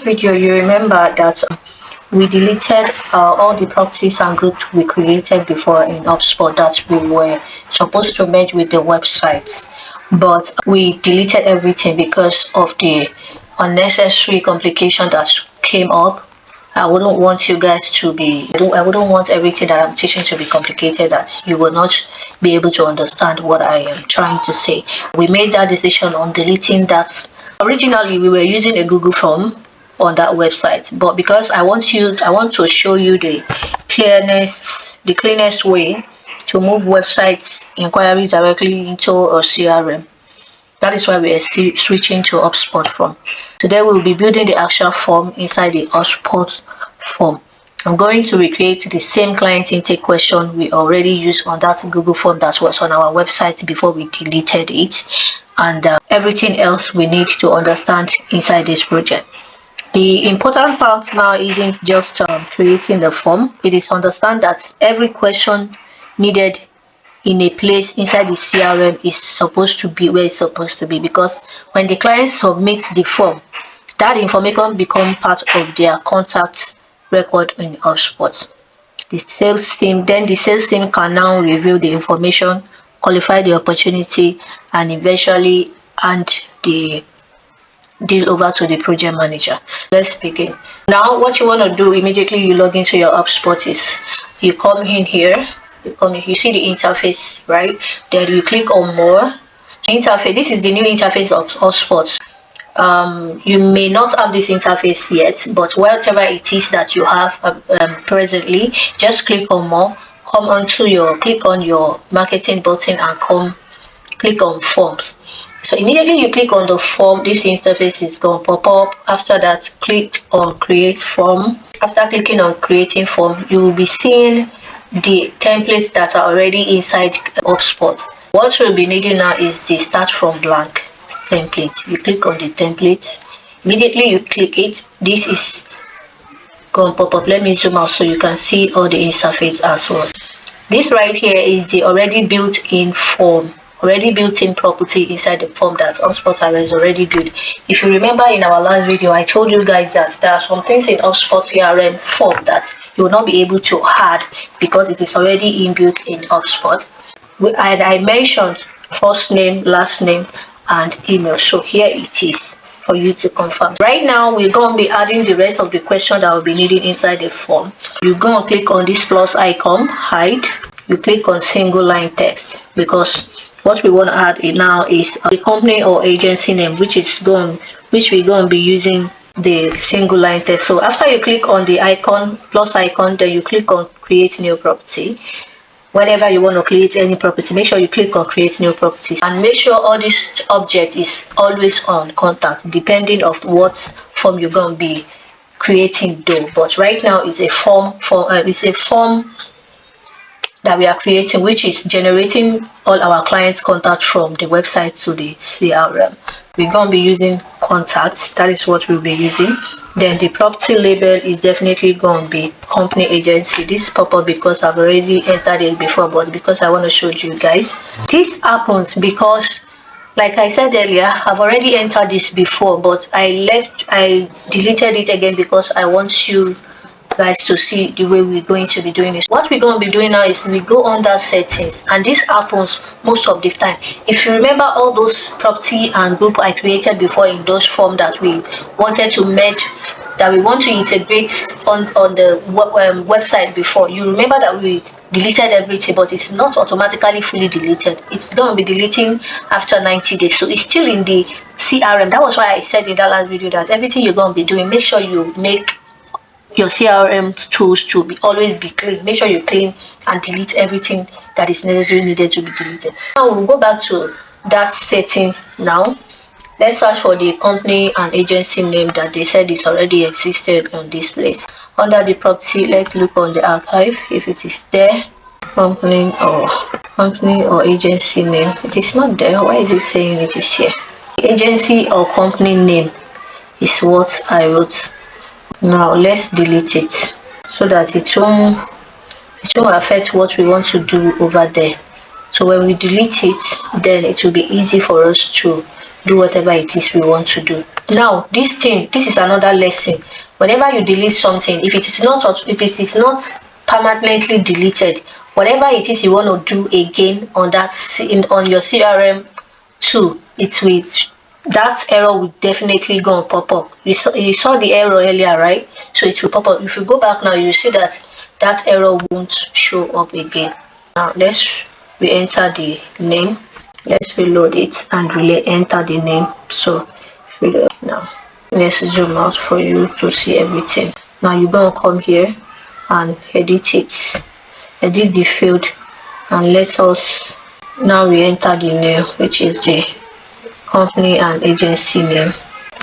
last video, you remember that we deleted all the properties and groups we created before in HubSpot that we were supposed to merge with the websites, but we deleted everything because of the unnecessary complication that came up. I wouldn't want you guys to be, I wouldn't want everything that I'm teaching to be complicated, that you will not be able to understand what I am trying to say. We made that decision on deleting that. Originally, we were using a Google form on that website, but because I want to show you the cleanest way to move websites inquiries directly into a CRM. That is why we are still switching to HubSpot form. Today we'll be building the actual form inside the HubSpot form. I'm going to recreate the same client intake question we already used on that Google form that was on our website before we deleted it, and everything else we need to understand inside this project. The important part now isn't just creating the form. It is understand that every question needed in a place inside the CRM is supposed to be where it's supposed to be, because when the client submits the form, that information becomes part of their contact record in HubSpot. The sales team can now review the information, qualify the opportunity, and eventually hand the deal over to the project manager. Let's begin. Now what you want to do immediately you log into your HubSpot is you come in here, you see the interface, right? Then you click on more interface. This is the new interface of HubSpot. You may not have this interface yet, but whatever it is that you have presently, just click on more, click on your marketing button and click on forms. So immediately you click on the form, this interface is going to pop up. After that, click on create form. After clicking on creating form, you will be seeing the templates that are already inside HubSpot. What we'll be needing now is the start from blank template. You click on the template, immediately you click it. This is going to pop up. Let me zoom out so you can see all the interface as well. This right here is the already built-in form, already built-in property inside the form that HubSpot has already built. If you remember in our last video, I told you guys that there are some things in HubSpot CRM form that you will not be able to add because it is already inbuilt in HubSpot. And I mentioned first name, last name, and email. So here it is for you to confirm. Right now, we're going to be adding the rest of the question that we'll be needing inside the form. You're going to click on this plus icon, hide. You click on single line text, because what we want to add now is the company or agency name, which we're going to be using the single line text. So after you click on the icon, plus icon, then you click on create new property. Whenever you want to create any property, make sure you click on create new property, and make sure all this object is always on contact, depending on what form you're going to be creating though. But right now it's a form that we are creating, which is generating all our clients' contact from the website to the CRM. We're going to be using contacts. That is what we'll be using. Then the property label is definitely going to be company agency. This pop up because I've already entered it before, but because I want to show you guys. This happens because, like I said earlier, I've already entered this before, but I deleted it again because I want you guys to see the way we're going to be doing this. What we're going to be doing now is we go under settings, and this happens most of the time. If you remember all those property and group I created before in those forms that we wanted to merge, that we want to integrate on the website before, you remember that we deleted everything, but it's not automatically fully deleted. It's going to be deleting after 90 days, so it's still in the CRM. That was why I said in that last video that everything you're going to be doing, make sure you make your CRM tools to always be clean. Make sure you clean and delete everything that is necessarily needed to be deleted. Now we'll go back to that settings. Now let's search for the company and agency name that they said is already existed on this place. Under the property, let's look on the archive if it is there. Company or agency name, it is not there. Why is it saying it is here? Agency or company name is what I wrote. Now let's delete it so that it won't affect what we want to do over there. So when we delete it, then it will be easy for us to do whatever it is we want to do. Now this is another lesson. Whenever you delete something, if it is not permanently deleted, whatever it is you want to do again on that on your CRM tool, that error will definitely go and pop up. You saw the error earlier, right? So it will pop up. If you go back now, you see that error won't show up again. Now let's re-enter the name. Let's reload it and really enter the name. So reload now. Let's zoom out for you to see everything. Now you're gonna come here and edit it. Edit the field, and let us now re-enter the name, which is the company and agency name.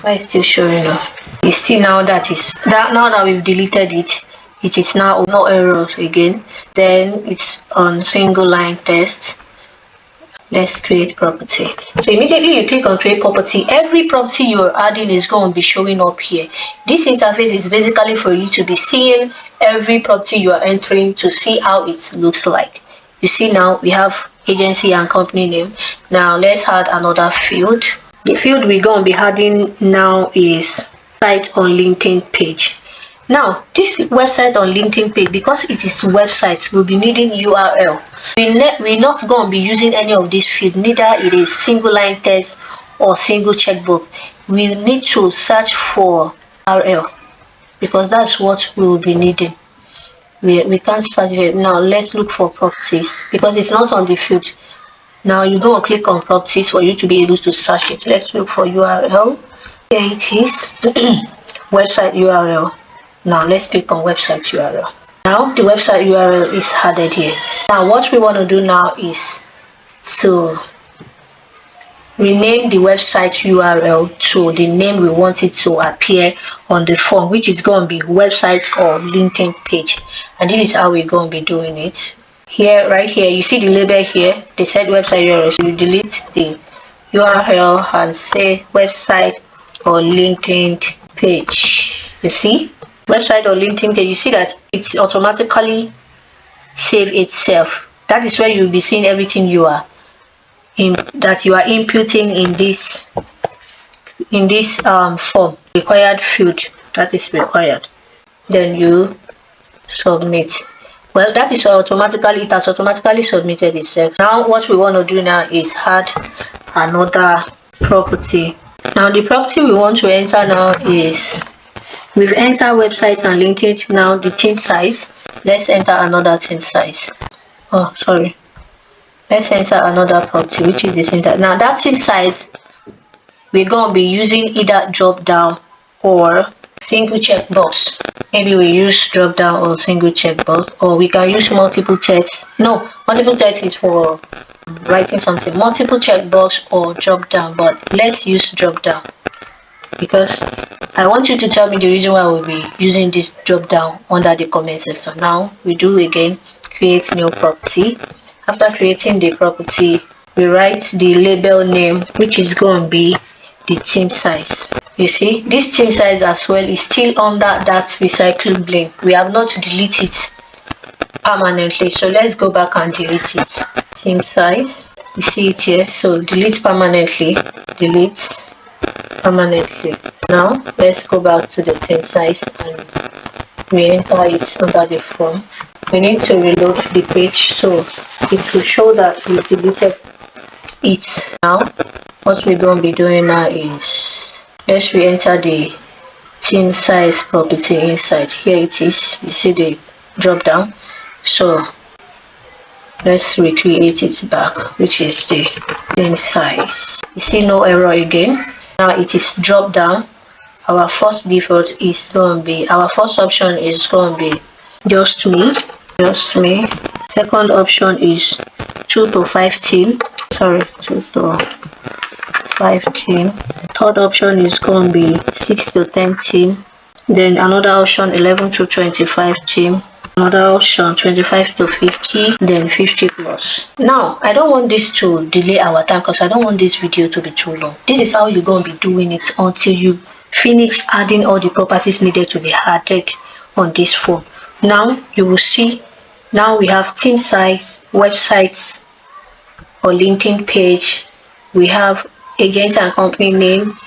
Why is still showing up? You see now that now that we've deleted it, it is now no errors again. Then it's on single line test. Let's create property. So immediately you click on create property, every property you're adding is going to be showing up here. This interface is basically for you to be seeing every property you are entering to see how it looks like. You see now we have agency and company name. Now let's add another field. The field we're going to be adding now is site on LinkedIn page. Now this website on LinkedIn page, because it is website, we'll be needing URL. We're not going to be using any of this field, neither it is single line text or single checkbox. We need to search for URL because that's what we will be needing. We can't search it. Now let's look for properties because it's not on the field. Now you're going to click on properties for you to be able to search it. Let's look for URL. Here it is. Website URL. Now let's click on website URL. Now the website URL is added here. Now what we want to do now is to rename the website URL to the name we want it to appear on the form, which is going to be website or LinkedIn page. And this is how we're going to be doing it. Here, right here, you see the label here. They said website URL. So you delete the URL and say website or LinkedIn page. You see? Website or LinkedIn page, you see that it's automatically save itself. That is where you'll be seeing everything you are inputting in this form, required field that is required. Then you submit. Well, that is automatically, it has automatically submitted itself. Now what we want to do now is add another property. Now the property we want to enter now is, we've entered website and LinkedIn. Now the team size, let's enter another team size. Oh, sorry. Let's enter another property, which is the team size. Now that team size, we're going to be using either drop down or single checkbox. Maybe we use drop down or single checkbox, or we can use multiple text. No, multiple text is for writing something. Multiple checkbox or drop down, but let's use drop down because I want you to tell me the reason why we'll be using this drop down under the comment section. Now we do again create new property. After creating the property, we write the label name, which is going to be the team size. You see, this team size as well is still under that recycle bin. We have not deleted it permanently, so let's go back and delete it. Team size, you see it here, so delete permanently, delete permanently. Now let's go back to the team size and re-enter it under the form. We need to reload the page so it will show that we deleted it. Now what we're going to be doing now is, let's re-enter the team size property inside. Here it is, you see the drop down, so let's recreate it back, which is the team size. You see no error again. Now it is drop down. Our first default is going to be, our first option is going to be just me. Second option is 2 to 5 team. Sorry, 2 to 5 team. Third option is going to be 6 to 10 team. Then another option 11 to 25 team. Another option 25 to 50, then 50 plus. Now I don't want this to delay our time because I don't want this video to be too long. This is how you're going to be doing it until you finish adding all the properties needed to be added on this form. Now you will see, now we have team size, websites or LinkedIn page, we have agent and company name,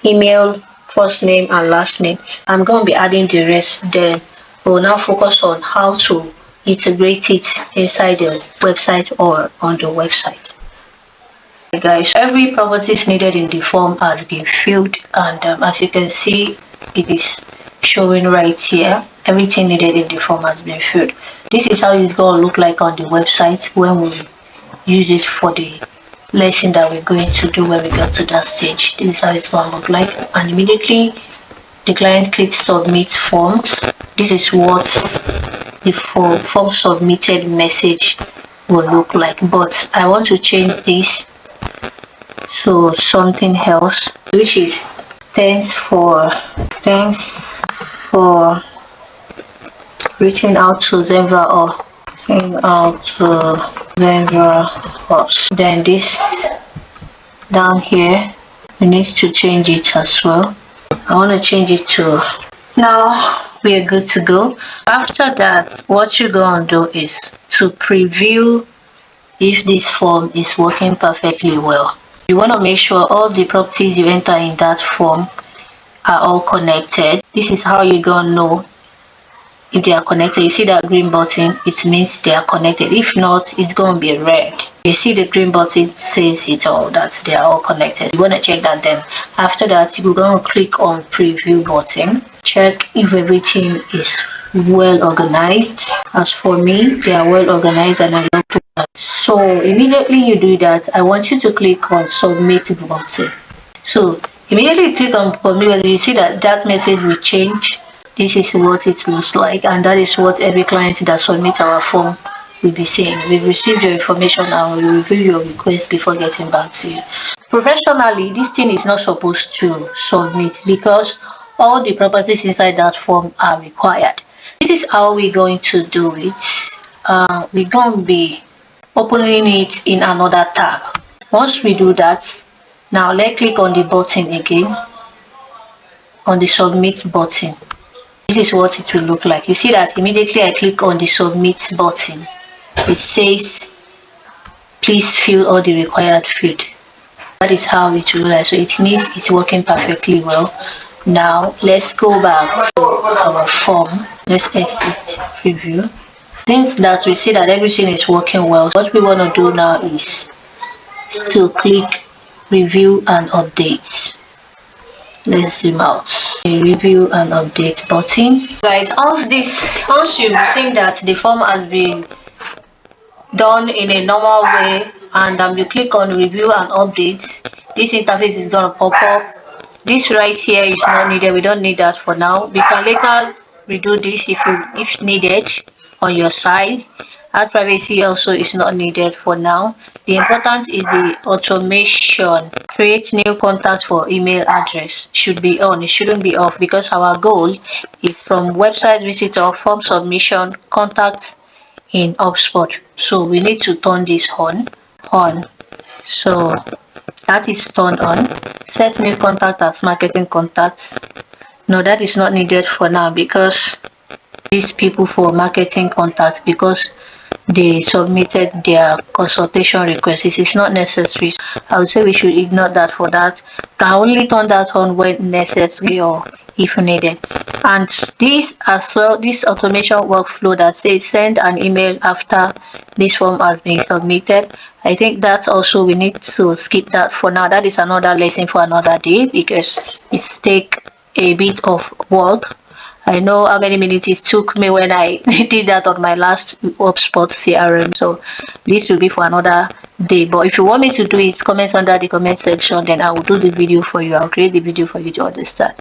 email, first name and last name. I'm going to be adding the rest. Then we'll now focus on how to integrate it inside the website or on the website. Guys, every properties needed in the form has been filled, and as you can see, it is showing right here. Everything needed in the form has been filled. This is how it's going to look like on the website when we use it for the lesson that we're going to do when we get to that stage. This is how it's going to look like, and immediately the client clicks submit form. This is what the form submitted message will look like, but I want to change this to something else, which is thanks for reaching out to ZenvraOps. Then this down here, we need to change it as well. I want to change it to, now we are good to go. After that, what you're going to do is to preview if this form is working perfectly well. You want to make sure all the properties you enter in that form are all connected. This is how you're going to know if they are connected. You see that green button, it means they are connected. If not, it's going to be red. You see the green button says it all, that they are all connected. You want to check that. Then after that, you're going to click on preview button. Check if everything is well organized. As for me, they are well organized and I love it. So immediately you do that, I want you to click on submit button. So immediately you click on submit, you see that message will change. This is what it looks like, and that is what every client that submits our form will be seeing. We've received your information and we will review your request before getting back to you. Professionally, this thing is not supposed to submit because all the properties inside that form are required. This is how we're going to do it. We're going to be opening it in another tab. Once we do that, now let's click on the button again, on the submit button. This is what it will look like. You see that immediately I click on the submit button, it says please fill all the required field. That is how it will look like. So it means it's working perfectly well. Now let's go back to our form. Let's exit preview. Since that we see that everything is working well, what we want to do now is to click review and update. Let's zoom out. A review and update button. Guys, once you've seen that the form has been done in a normal way, and you click on review and update, this interface is going to pop up. This right here is not needed. We don't need that for now. We can later redo this if needed on your side. Add privacy also is not needed for now. The important is the automation. Create new contact for email address should be on. It shouldn't be off, because our goal is from website visitor, form submission, contacts in HubSpot. So we need to turn this on. So that is turned on. Set new contact as marketing contacts. No, that is not needed for now, because these people for marketing contacts, because they submitted their consultation request, it is not necessary. I would say we should ignore that for that. Can only turn that on when necessary or if needed. And this as well, this automation workflow that says send an email after this form has been submitted, I think that also we need to skip that for now. That is another lesson for another day, because it's take a bit of work. I know how many minutes it took me when I did that on my last HubSpot CRM. So this will be for another day. But if you want me to do it, comment under the comment section. Then I will do the video for you. I'll create the video for you to understand.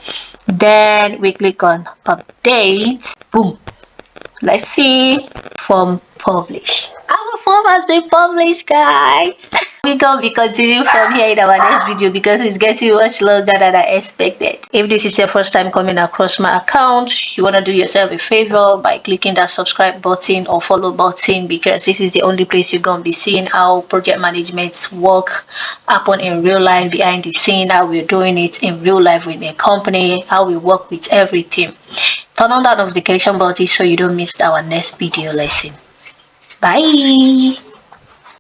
Then we click on update. Boom. Let's see. Form publish. Our form has been published, guys. We're gonna be continuing from here in our next video, because it's getting much longer than I expected. If this is your first time coming across my account, you want to do yourself a favor by clicking that subscribe button or follow button, because this is the only place you're gonna be seeing how project management work happen in real life, behind the scene, how we're doing it in real life with a company, how we work with everything. Turn on that notification button so you don't miss our next video lesson. Bye.